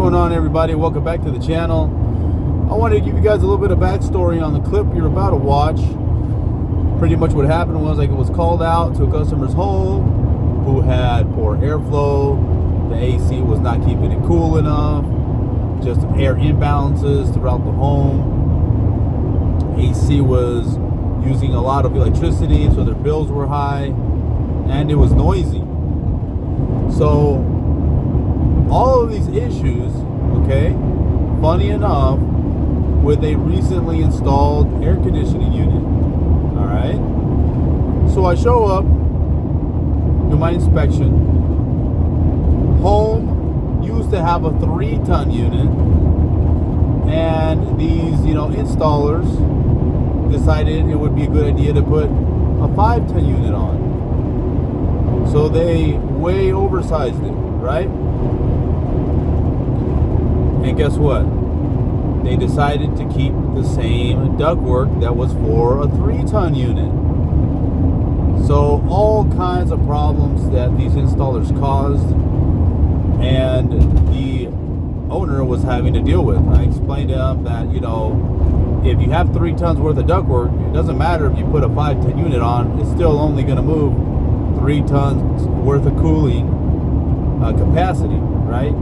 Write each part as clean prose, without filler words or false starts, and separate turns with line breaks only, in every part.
going on, everybody? Welcome back to the channel. I wanted to give you guys a little bit of backstory on the clip you're about to watch. Pretty much what happened was, like, it was called out to a customer's home who had poor airflow. The AC was not keeping it cool enough. Just air imbalances throughout the home. AC was using a lot of electricity, so their bills were high, and it was noisy. So all of these issues, okay, funny enough, with a recently installed air conditioning unit. All right, so I show up, do my inspection. Home used to have a 3-ton unit, and these, installers decided it would be a good idea to put a 5-ton unit on. So they way oversized it, right? And guess what? They decided to keep the same ductwork that was for a 3-ton unit. So all kinds of problems that these installers caused, and the owner was having to deal with. I explained to him that, if you have 3 tons worth of ductwork, it doesn't matter if you put a 5-ton unit on, it's still only going to move 3 tons worth of cooling capacity, right?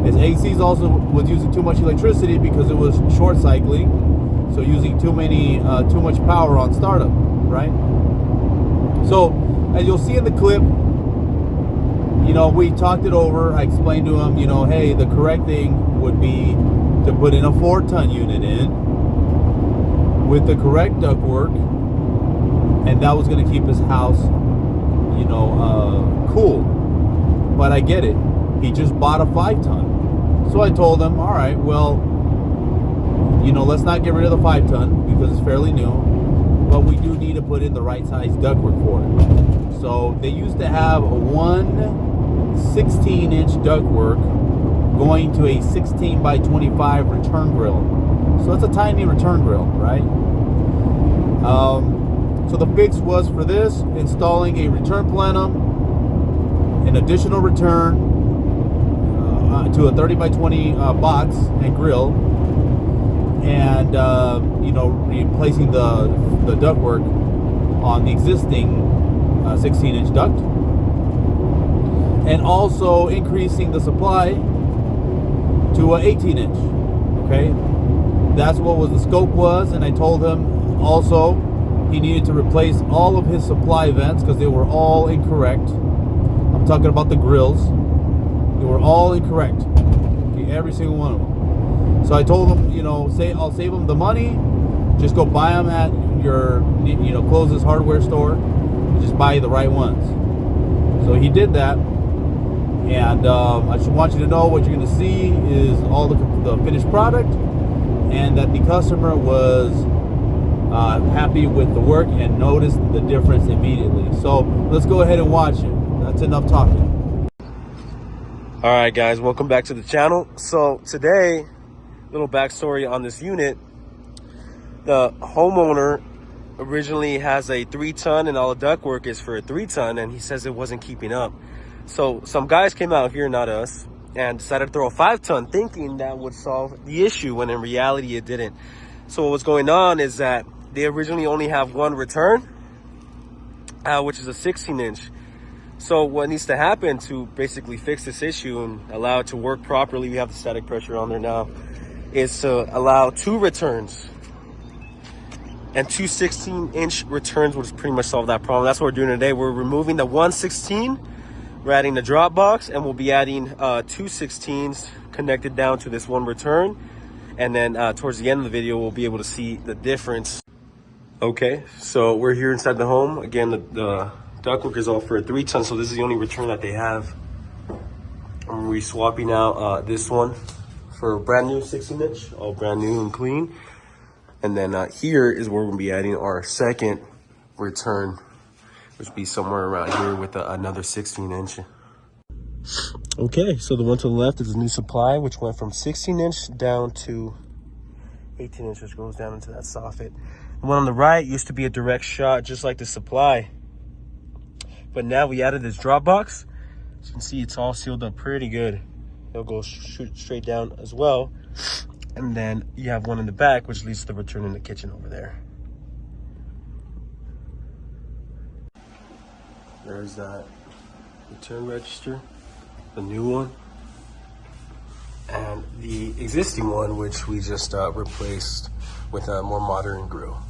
His ACs also was using too much electricity because it was short cycling, so using too much power on startup, right? So as you'll see in the clip, we talked it over. I explained to him, hey, the correct thing would be to put in a 4-ton unit in with the correct ductwork, and that was going to keep his house, cool. But I get it. He just bought a 5-ton. So I told him, all right, well, let's not get rid of the 5-ton because it's fairly new, but we do need to put in the right size ductwork for it. So they used to have one 16-inch ductwork going to a 16 by 25 return grill. So it's a tiny return grill, right? So the fix was for this, installing a return plenum, an additional return to a 30 by 20 box and grill, and replacing the ductwork on the existing 16-inch duct, and also increasing the supply to a 18-inch. Okay, that's what the scope was. And I told him also he needed to replace all of his supply vents because they were all incorrect. I'm talking about the grills. They were all incorrect. Okay, every single one of them. So I told him, I'll save him the money. Just go buy them at your, closest hardware store. And just buy the right ones. So he did that. And I just want you to know what you're going to see is all the finished product, and that the customer was happy with the work and noticed the difference immediately. So let's go ahead and watch it. That's enough talking.
All right, guys, welcome back to the channel. So today, little backstory on this unit. The homeowner originally has a 3-ton, and all the ductwork is for a 3-ton, and he says it wasn't keeping up. So some guys came out here, not us, and decided to throw a 5-ton, thinking that would solve the issue, when in reality it didn't. So what's going on is that they originally only have one return, which is a 16-inch. So what needs to happen to basically fix this issue and allow it to work properly, we have the static pressure on there now, is to allow 2 returns. And 2 16-inch returns would pretty much solve that problem. That's what we're doing today. We're removing the 116, we're adding the drop box, and we'll be adding 2 16s connected down to this one return. And then towards the end of the video, we'll be able to see the difference. Okay, so we're here inside the home. Again, the ductwork is all for a 3-ton, so this is the only return that they have. We're swapping out this one for a brand new 16-inch, all brand new and clean. And then here is where we'll be adding our second return, which will be somewhere around here with another 16-inch. Okay, so the one to the left is a new supply, which went from 16-inch down to 18-inch, which goes down into that soffit. The one on the right used to be a direct shot, just like the supply. But now we added this drop box. As you can see, it's all sealed up pretty good. It'll go shoot straight down as well. And then you have one in the back, which leads to the return in the kitchen over there. There's that return register, the new one, and the existing one, which we just replaced with a more modern grill.